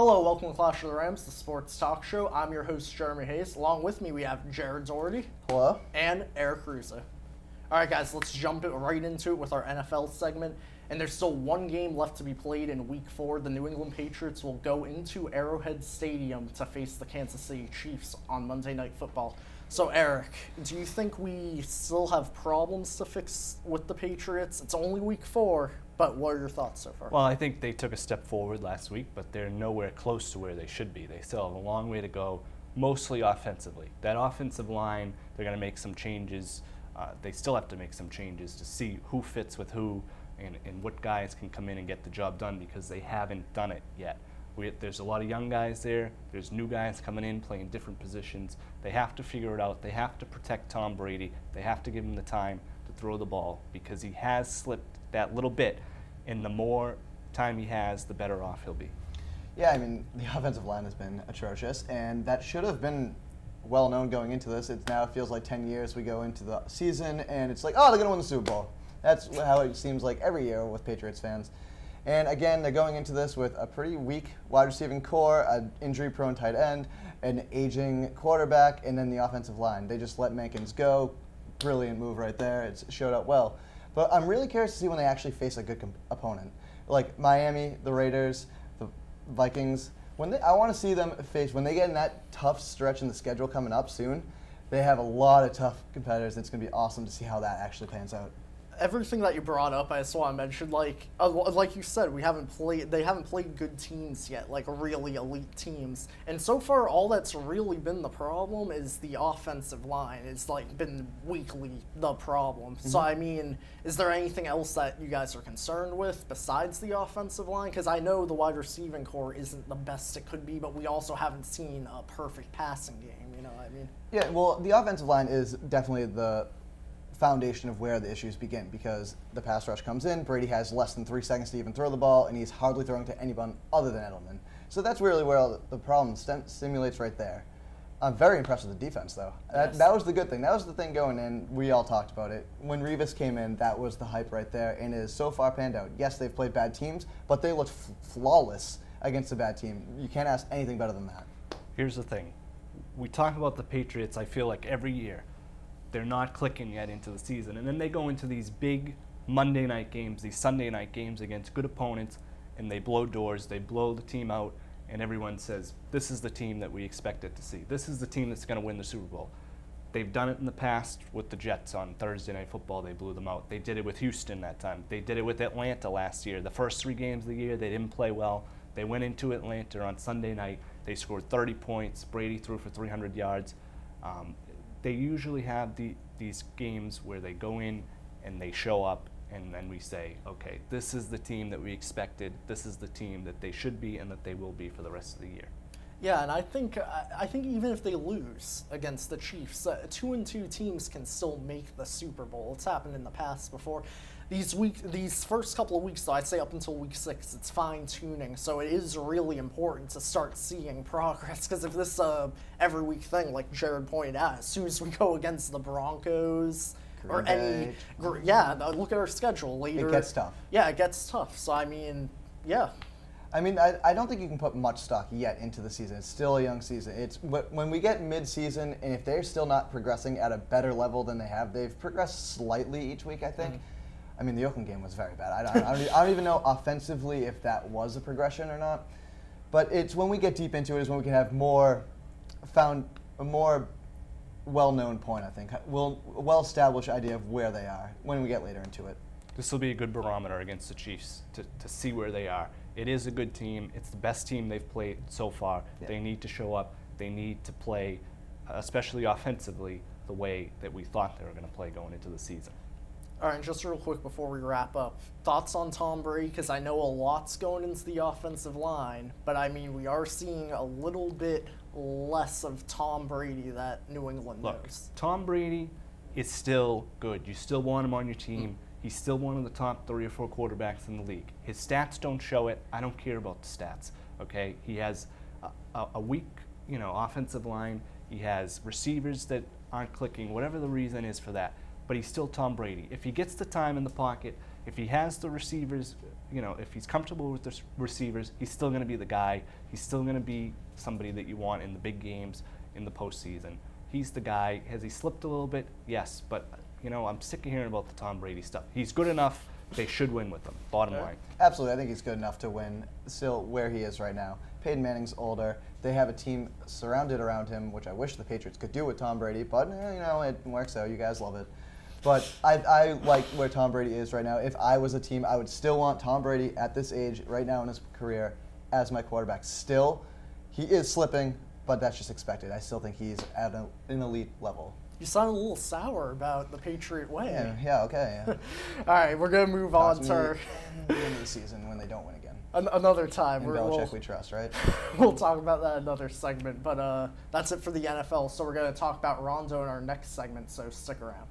Hello, welcome to Clash of the Rams, the sports talk show. I'm your host, Jeremy Hayes. Along with me, we have Jared Doherty. Hello. And Eric Ruza. All right, guys, let's jump right into it with our NFL segment. And there's still one game left to be played in Week 4. The New England Patriots will go into Arrowhead Stadium to face the Kansas City Chiefs on Monday Night Football. So, Eric, do you think we still have problems to fix with the Patriots? It's only Week 4, but what are your thoughts so far? Well, I think they took a step forward last week, but they're nowhere close to where they should be. They still have a long way to go, mostly offensively. That offensive line, they're going to make some changes. They still have to make some changes to see who fits with who and what guys can come in and get the job done because they haven't done it yet. There's a lot of young guys there. There's new guys coming in playing different positions. They have to figure it out. They have to protect Tom Brady. They have to give him the time to throw the ball because he has slipped that little bit, and the more time he has, the better off he'll be. Yeah, I mean, the offensive line has been atrocious, and that should have been well known going into this. It now feels like 10 years we go into the season, and it's like, oh, they're going to win the Super Bowl. That's how it seems like every year with Patriots fans. And again, they're going into this with a pretty weak wide receiving core, an injury-prone tight end, an aging quarterback, and then the offensive line. They just let Mankins go. Brilliant move right there. It showed up well. But I'm really curious to see when they actually face a good opponent. Like Miami, the Raiders, the Vikings. I want to see them face, when they get in that tough stretch in the schedule coming up soon, they have a lot of tough competitors. It's going to be awesome to see how that actually pans out. Everything that you brought up, I just want to mention, like you said, they haven't played good teams yet, like really elite teams. And so far, all that's really been the problem is the offensive line. It's like been weekly the problem. Mm-hmm. So I mean, is there anything else that you guys are concerned with besides the offensive line? Because I know the wide receiving core isn't the best it could be, but we also haven't seen a perfect passing game. You know what I mean? Yeah. Well, the offensive line is definitely the foundation of where the issues begin because the pass rush comes in, Brady has less than 3 seconds to even throw the ball, and he's hardly throwing to anyone other than Edelman. So that's really where the problem stimulates right there. I'm very impressed with the defense, though. Yes. That was the good thing. That was the thing going in. We all talked about it. When Revis came in, that was the hype right there, and it is so far panned out. Yes, they've played bad teams, but they looked flawless against a bad team. You can't ask anything better than that. Here's the thing. We talk about the Patriots, I feel like every year. They're not clicking yet into the season. And then they go into these big Monday night games, these Sunday night games against good opponents, and they blow doors, they blow the team out, and everyone says, this is the team that we expected to see. This is the team that's going to win the Super Bowl. They've done it in the past with the Jets on Thursday Night Football. They blew them out. They did it with Houston that time. They did it with Atlanta last year. The first 3 games of the year, they didn't play well. They went into Atlanta on Sunday night. They scored 30 points. Brady threw for 300 yards. They usually have these games where they go in and they show up, and then we say, okay, this is the team that we expected. This is the team that they should be and that they will be for the rest of the year. Yeah, and I think even if they lose against the Chiefs, 2-2 teams can still make the Super Bowl. It's happened in the past before. These first couple of weeks, though, I'd say up until week 6, it's fine-tuning. So it is really important to start seeing progress. Because if this every week thing, like Jared pointed out, as soon as we go against the Broncos or any, look at our schedule later. It gets tough. Yeah, it gets tough. So I mean, yeah. I mean, I don't think you can put much stock yet into the season. It's still a young season. When we get mid-season, and if they're still not progressing at a better level than they have, they've progressed slightly each week, I think. Mm-hmm. I mean, the Oakland game was very bad. I don't even know offensively if that was a progression or not. But it's when we get deep into it is when we can have a more well-known point, I think. A well-established idea of where they are when we get later into it. This will be a good barometer against the Chiefs to see where they are. It is a good team. It's the best team they've played so far. Yeah. They need to show up. They need to play, especially offensively, the way that we thought they were going to play going into the season. All right, and just real quick before we wrap up, thoughts on Tom Brady? Because I know a lot's going into the offensive line, but I mean, we are seeing a little bit less of Tom Brady that New England knows. Tom Brady is still good. You still want him on your team. He's still one of the top 3 or 4 quarterbacks in the league. His stats don't show it. I don't care about the stats, okay? He has a weak, offensive line. He has receivers that aren't clicking, whatever the reason is for that. But he's still Tom Brady. If he gets the time in the pocket If he has the receivers, if he's comfortable with the receivers, he's still going to be the guy. He's still going to be somebody that you want in the big games in the postseason. He's the guy. Has he slipped a little bit? Yes, but I'm sick of hearing about the Tom Brady stuff. He's good enough. They should win with him. Bottom line. Absolutely, I think he's good enough to win. Still, where he is right now, Peyton Manning's older. They have a team surrounded around him, which I wish the Patriots could do with Tom Brady. But it works out. You guys love it. But I like where Tom Brady is right now. If I was a team, I would still want Tom Brady at this age, right now in his career, as my quarterback. Still, he is slipping, but that's just expected. I still think he's at an elite level. You sound a little sour about the Patriot way. Yeah, okay. Yeah. All right, we're going to move on to the end of the season when they don't win again. Another time. And Belichick we trust, right? We'll talk about that in another segment, but that's it for the NFL, so we're going to talk about Rondo in our next segment, so stick around.